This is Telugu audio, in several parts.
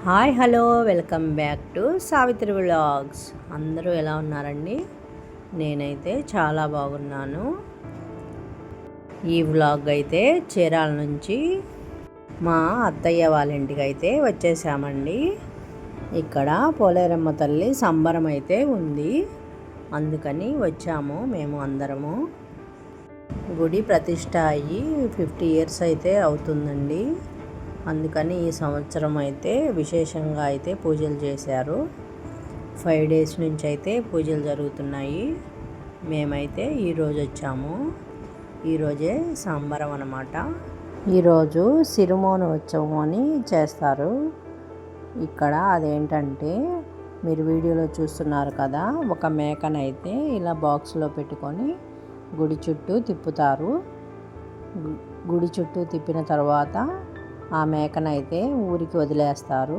Hi hello welcome back to Savitri vlogs. అందరూ ఎలా ఉన్నారండి? నేనైతే చాలా బాగున్నాను. ఈ వ్లాగ్ అయితే చీరాల నుంచి మా అత్తయ్య వాళ్ళ ఇంటికి అయితే వచ్చేసామండి. ఇక్కడ పోలేరమ్మ తల్లి సంబరం అయితే ఉంది, అందుకని వచ్చాము మేము అందరము. గుడి ప్రతిష్ట అయ్యి 50 years అయితే అవుతుందండి. అందుకని ఈ సంవత్సరం అయితే విశేషంగా అయితే పూజలు చేశారు. 5 days నుంచి అయితే పూజలు జరుగుతున్నాయి. మేమైతే ఈరోజు వచ్చాము. ఈరోజే సంబరం అన్నమాట. ఈరోజు సిరిమోనోత్సవం అని చేస్తారు ఇక్కడ. అదేంటంటే మీరు వీడియోలో చూస్తున్నారు కదా, ఒక మేకనైతే ఇలా బాక్స్లో పెట్టుకొని గుడి చుట్టూ తిప్పుతారు. గుడి చుట్టూ తిప్పిన తర్వాత ఆ మేకనైతే ఊరికి వదిలేస్తారు.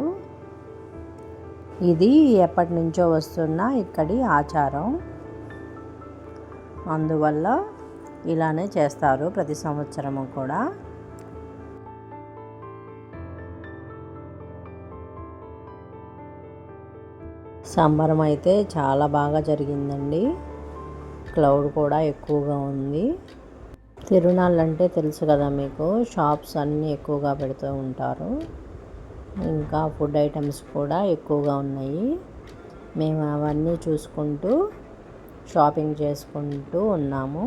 ఇది ఎప్పటి నుంచో వస్తున్న ఇక్కడి ఆచారం. అందువల్ల ఇలానే చేస్తారు ప్రతి సంవత్సరము కూడా. సంబరం అయితే చాలా బాగా జరిగిందండి. క్రౌడ్ కూడా ఎక్కువగా ఉంది. తిరునాళ్ళు అంటే తెలుసు కదా మీకు, షాప్స్ అన్నీ ఎక్కువగా పెడుతూ ఉంటారు. ఇంకా ఫుడ్ ఐటమ్స్ కూడా ఎక్కువగా ఉన్నాయి. మేము అవన్నీ చూసుకుంటూ షాపింగ్ చేసుకుంటూ ఉన్నాము.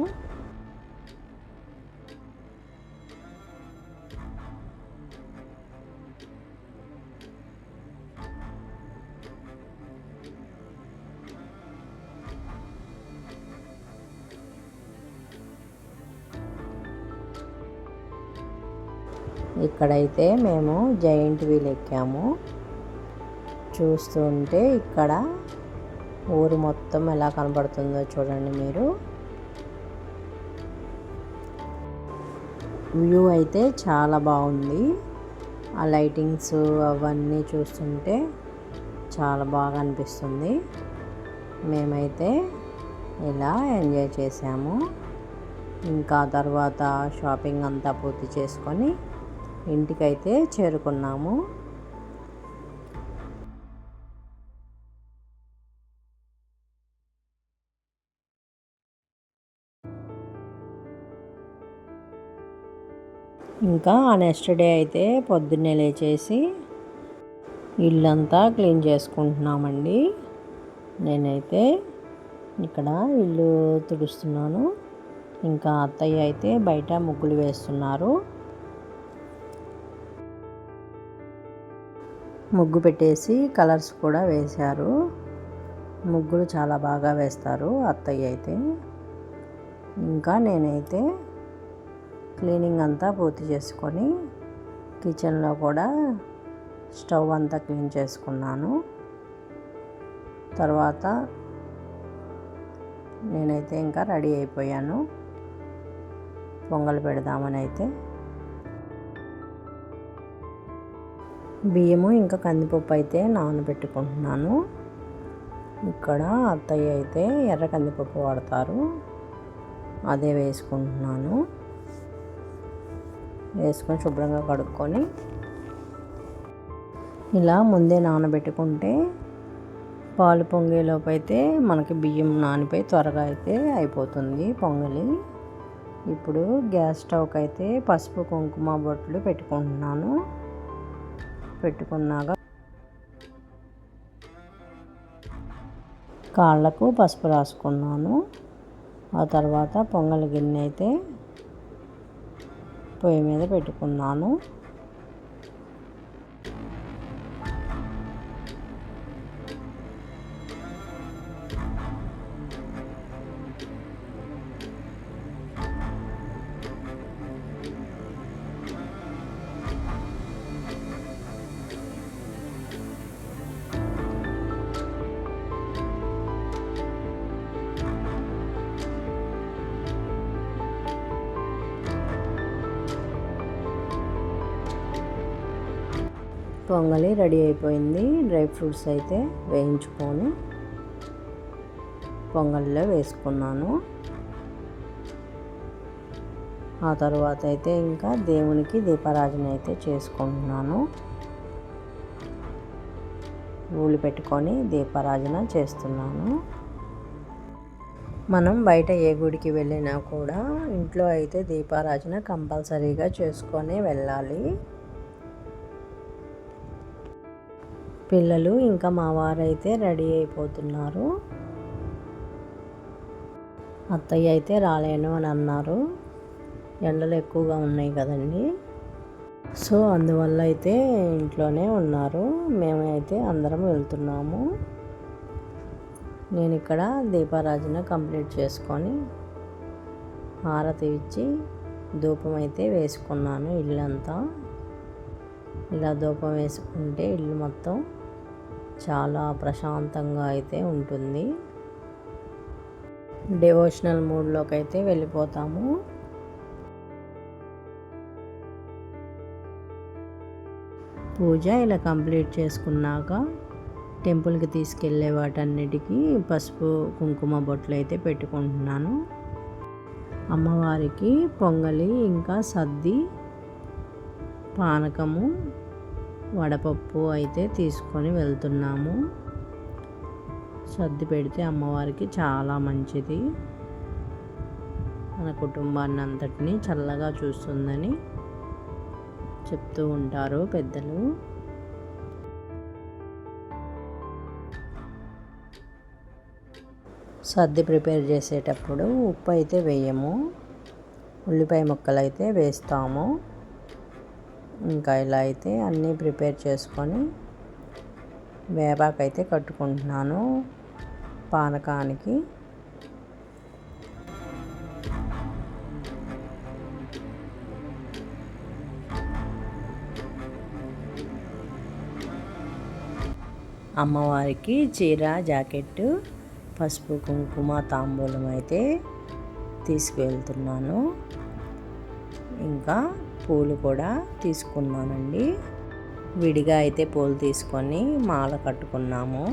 ఇక్కడైతే మేము జైంట్ వీల్ ఎక్కాము. చూస్తుంటే ఇక్కడ ఊరు మొత్తం ఎలా కనబడుతుందో చూడండి మీరు. వ్యూ అయితే చాలా బాగుంది. ఆ లైటింగ్స్ అవన్నీ చూస్తుంటే చాలా బాగా అనిపిస్తుంది. మేమైతే ఇలా ఎంజాయ్ చేసాము. ఇంకా తర్వాత షాపింగ్ అంతా పూర్తి చేసుకొని ఇంటికైతే చేరుకున్నాము. ఇంకా నెక్స్ట్ డే అయితే పొద్దున్నే లేచేసి ఇల్లంతా క్లీన్ చేసుకుంటున్నామండి. నేనైతే ఇక్కడ ఇల్లు తుడుస్తున్నాను. ఇంకా అత్తయ్య అయితే బయట ముగ్గులు వేస్తున్నారు. ముగ్గు పెట్టేసి కలర్స్ కూడా వేశారు. ముగ్గులు చాలా బాగా వేస్తారు అత్తయ్య అయితే. ఇంకా నేనైతే క్లీనింగ్ అంతా పూర్తి చేసుకొని కిచెన్లో కూడా స్టవ్ అంతా క్లీన్ చేసుకున్నాను. తర్వాత నేనైతే ఇంకా రెడీ అయిపోయాను పొంగల్ పెడదామని. అయితే బియ్యము ఇంకా కందిపప్పు అయితే నానబెట్టుకుంటున్నాను. ఇక్కడ అత్తయ్య అయితే ఎర్ర కందిపప్పు వాడతారు, అదే వేసుకుంటున్నాను. వేసుకొని శుభ్రంగా కడుక్కొని ఇలా ముందే నానబెట్టుకుంటే పాలు పొంగేలోపు అయితే మనకి బియ్యం నానిపోయి త్వరగా అయితే అయిపోతుంది పొంగలి. ఇప్పుడు గ్యాస్ స్టవ్కి అయితే పసుపు కుంకుమ బొట్లు పెట్టుకుంటున్నాను. పెట్టుకున్నాక కాళ్ళకు పసుపు రాసుకున్నాను. ఆ తర్వాత పొంగల్ గిన్నె అయితే పొయ్యి మీద పెట్టుకున్నాను. పొంగలి రెడీ అయిపోయింది. డ్రై ఫ్రూట్స్ అయితే వేయించుకొని పొంగల్లో వేసుకున్నాను. ఆ తర్వాత అయితే ఇంకా దేవునికి దీపారాధన అయితే చేసుకుంటున్నాను. పూలు పెట్టుకొని దీపారాధన చేస్తున్నాను. మనం బయట ఏ గుడికి వెళ్ళినా కూడా ఇంట్లో అయితే దీపారాధన కంపల్సరీగా చేసుకొని వెళ్ళాలి. పిల్లలు ఇంకా మా వారైతే రెడీ అయిపోతున్నారు. అత్తయ్య అయితే రాలేను అని అన్నారు, ఎండలు ఎక్కువగా ఉన్నాయి కదండి. సో అందువల్ల అయితే ఇంట్లోనే ఉన్నారు. మేమైతే అందరం వెళ్తున్నాము. నేను ఇక్కడ దీపారాధన కంప్లీట్ చేసుకొని హారతి ఇచ్చి ధూపం అయితే వేసుకున్నాను. ఇల్లంతా ఇలా ధూపం వేసుకుంటే ఇల్లు మొత్తం చాలా ప్రశాంతంగా అయితే ఉంటుంది. డివోషనల్ మూడ్లోకి అయితే వెళ్ళిపోతాము. పూజ ఇలా కంప్లీట్ చేసుకున్నాక టెంపుల్కి తీసుకెళ్ళే వాటన్నిటికీ పసుపు కుంకుమ బొట్లు అయితే పెట్టుకుంటున్నాను. అమ్మవారికి పొంగలి, ఇంకా సద్ది, పానకము, వడపప్పు అయితే తీసుకొని వెళ్తున్నాము. సర్ది పెడితే అమ్మవారికి చాలా మంచిది. మన కుటుంబాన్ని అంతటినీ చల్లగా చూస్తుందని చెప్తూ ఉంటారు పెద్దలు. సర్ది ప్రిపేర్ చేసేటప్పుడు ఉప్పు అయితే వేయము, ఉల్లిపాయ ముక్కలు అయితే వేస్తాము. ఇంకా ఇలా అయితే అన్నీ ప్రిపేర్ చేసుకొని వేపాకైతే కట్టుకుంటున్నాను పానకానికి. అమ్మవారికి చీర, జాకెట్టు, పసుపు కుంకుమ, తాంబూలం అయితే తీసుకువెళ్తున్నాను. ఇంకా పూలు కూడా తీసుకున్నానండి. విడిగా అయితే పూలు తీసుకొని మాల కట్టుకున్నాము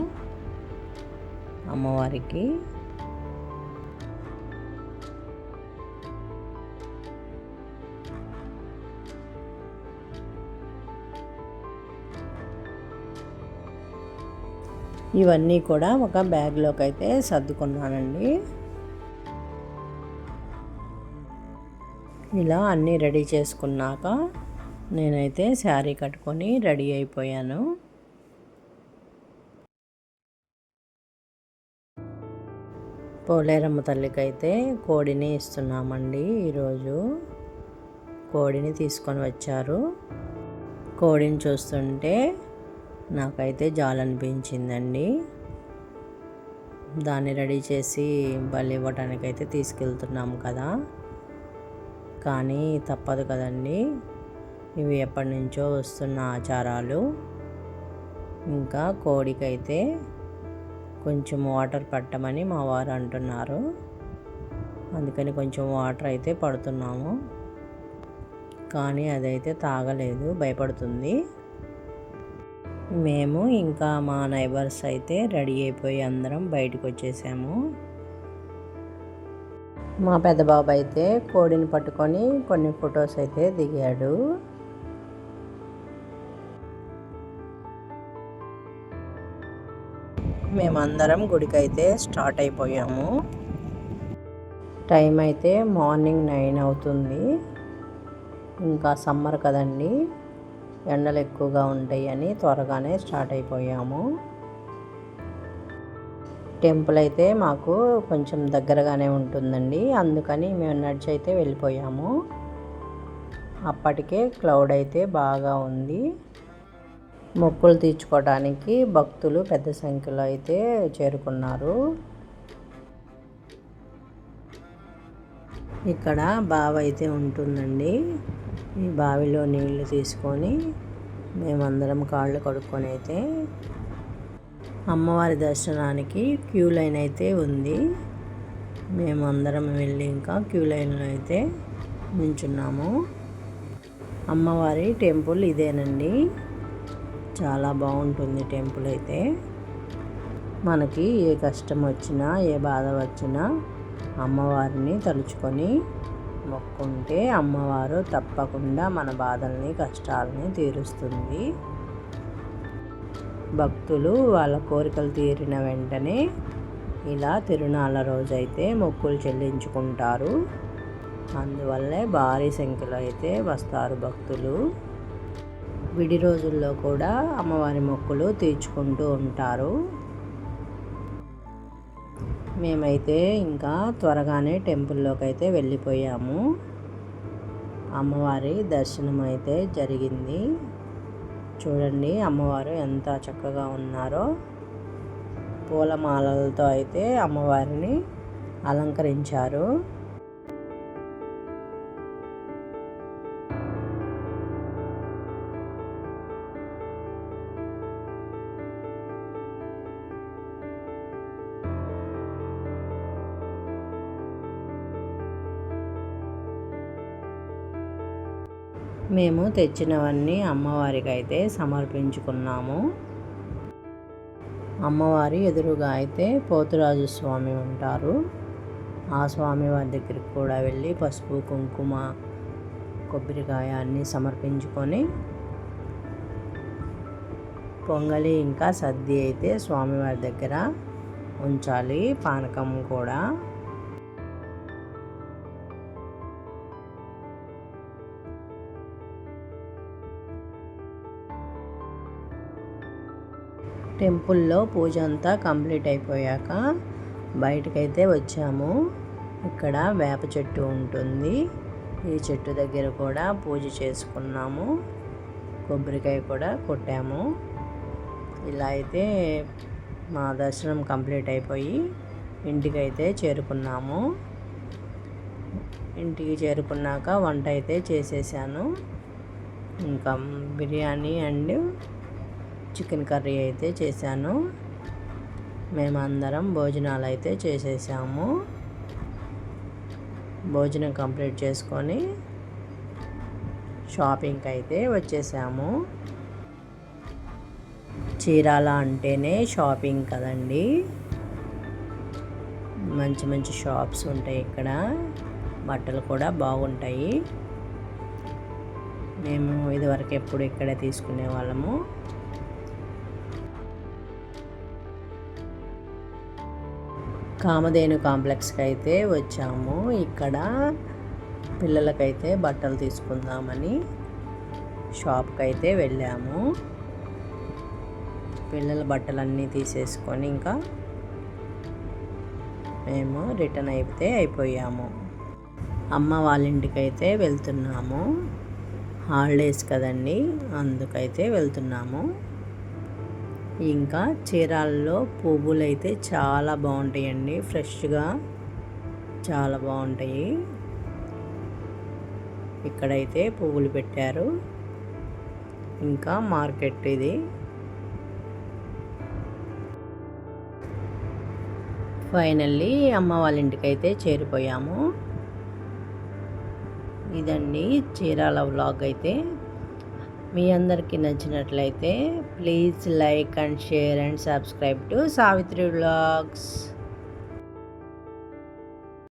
అమ్మవారికి. ఇవన్నీ కూడా ఒక బ్యాగ్లోకి అయితే సర్దుకున్నానండి. ఇలా అన్నీ రెడీ చేసుకున్నాక నేనైతే శారీ కట్టుకొని రెడీ అయిపోయాను. పోలేరమ్మ తల్లికి అయితే కోడిని ఇస్తున్నామండి. ఈరోజు కోడిని తీసుకొని వచ్చారు. కోడిని చూస్తుంటే నాకైతే జాలనిపించిందండి. దాన్ని రెడీ చేసి బలి ఇవ్వటానికైతే తీసుకెళ్తున్నాము కదా, కానీ తప్పదు కదండి. ఇవి ఎప్పటి నుంచో వస్తున్న ఆచారాలు. ఇంకా కోడికైతే కొంచెం వాటర్ పట్టమని మా వారు అంటున్నారు. అందుకని కొంచెం వాటర్ అయితే పడుతున్నాము, కానీ అదైతే తాగలేదు, భయపడుతుంది. మేము ఇంకా మా నైబర్స్ అయితే రెడీ అయిపోయి అందరం బయటకు వచ్చేసాము. మా పెద్ద బాబు అయితే కోడిని పట్టుకొని కొన్ని ఫొటోస్ అయితే దిగాడు. మేమందరం గుడికైతే స్టార్ట్ అయిపోయాము. టైం అయితే మార్నింగ్ 9 అవుతుంది. ఇంకా సమ్మర్ కదండి, ఎండలు ఎక్కువగా ఉంటాయి అని త్వరగానే స్టార్ట్ అయిపోయాము. టెంపుల్ అయితే మాకు కొంచెం దగ్గరగానే ఉంటుందండి, అందుకని మేము నడిచి అయితే వెళ్ళిపోయాము. అప్పటికే క్లౌడ్ అయితే బాగా ఉంది. మొక్కులు తీర్చుకోవడానికి భక్తులు పెద్ద సంఖ్యలో అయితే చేరుకున్నారు. ఇక్కడ బావి అయితే ఉంటుందండి. ఈ బావిలో నీళ్లు తీసుకొని మేమందరం కాళ్ళు కడుక్కొని అయితే అమ్మవారి దర్శనానికి క్యూ లైన్ అయితే ఉంది. మేమందరం వెళ్ళి ఇంకా క్యూ లైన్లో అయితే నించున్నాము. అమ్మవారి టెంపుల్ ఇదేనండి, చాలా బాగుంటుంది టెంపుల్ అయితే. మనకి ఏ కష్టం వచ్చినా, ఏ బాధ వచ్చినా అమ్మవారిని తలుచుకొని మొక్కుంటే అమ్మవారు తప్పకుండా మన బాధల్ని, కష్టాలని తీరుస్తుంది. భక్తులు వాళ్ళ కోరికలు తీరిన వెంటనే ఇలా తిరునాళ్ళ రోజైతే మొక్కులు చెల్లించుకుంటారు. అందువల్లే భారీ సంఖ్యలో అయితే వస్తారు భక్తులు. విడి రోజుల్లో కూడా అమ్మవారి మొక్కులు తీర్చుకుంటూ ఉంటారు. మేమైతే ఇంకా త్వరగానే టెంపుల్లోకి అయితే వెళ్ళిపోయాము. అమ్మవారి దర్శనం అయితే జరిగింది. చూడండి అమ్మవారు ఎంత చక్కగా ఉన్నారో. పూలమాలలతో అయితే అమ్మవారిని అలంకరించారు. మేము తెచ్చినవన్నీ అమ్మవారికి అయితే సమర్పించుకున్నాము. అమ్మవారి ఎదురుగా అయితే పోతురాజు స్వామి ఉంటారు. ఆ స్వామి వారి దగ్గరికి కూడా వెళ్ళి పసుపు, కుంకుమ, కొబ్బరికాయ అన్నీ సమర్పించుకొని పొంగలి ఇంకా సద్ది అయితే స్వామివారి దగ్గర ఉంచాలి. పానకం కూడా. టెంపుల్లో పూజ అంతా కంప్లీట్ అయిపోయాక బయటకైతే వచ్చాము. ఇక్కడ వేప చెట్టు ఉంటుంది. ఈ చెట్టు దగ్గర కూడా పూజ చేసుకున్నాము. కొబ్బరికాయ కూడా కొట్టాము. ఇలా అయితే మా దర్శనం కంప్లీట్ అయిపోయి ఇంటికైతే చేరుకున్నాము. ఇంటికి చేరుకున్నాక వంట అయితే చేసేసాను. ఇంకా బిర్యానీ అండ్ చికెన్ కర్రీ అయితే చేశాను. మేమందరం భోజనాలు అయితే చేసేసాము. భోజనం కంప్లీట్ చేసుకొని షాపింగ్కి అయితే వచ్చేసాము. చీరాల అంటేనే షాపింగ్ కదండి. మంచి మంచి షాప్స్ ఉంటాయి ఇక్కడ. బట్టలు కూడా బాగుంటాయి. మేము ఇదివరకు ఎప్పుడు ఇక్కడే తీసుకునే వాళ్ళము. కామధేను కాంప్లెక్స్కి అయితే వచ్చాము. ఇక్కడ పిల్లలకైతే బట్టలు తీసుకుందామని షాప్కి అయితే వెళ్ళాము. పిల్లల బట్టలన్నీ తీసేసుకొని ఇంకా మేము రిటర్న్ అయితే అయిపోయాము. అమ్మ వాళ్ళ ఇంటికైతే వెళ్తున్నాము. హాలిడేస్ కదండి, అందుకైతే వెళ్తున్నాము. ఇంకా చీరాలలో పువ్వులు అయితే చాలా బాగుంటాయండి. ఫ్రెష్గా చాలా బాగుంటాయి. ఇక్కడైతే పువ్వులు పెట్టారు. ఇంకా మార్కెట్ ఇది. ఫైనల్లీ అమ్మ వాళ్ళ ఇంటికైతే చేరిపోయాము. ఇదండి చీరాల వ్లాగ్ అయితే. మీ అందరికీ నచ్చినట్లయితే please like and share and subscribe to Savitri vlogs.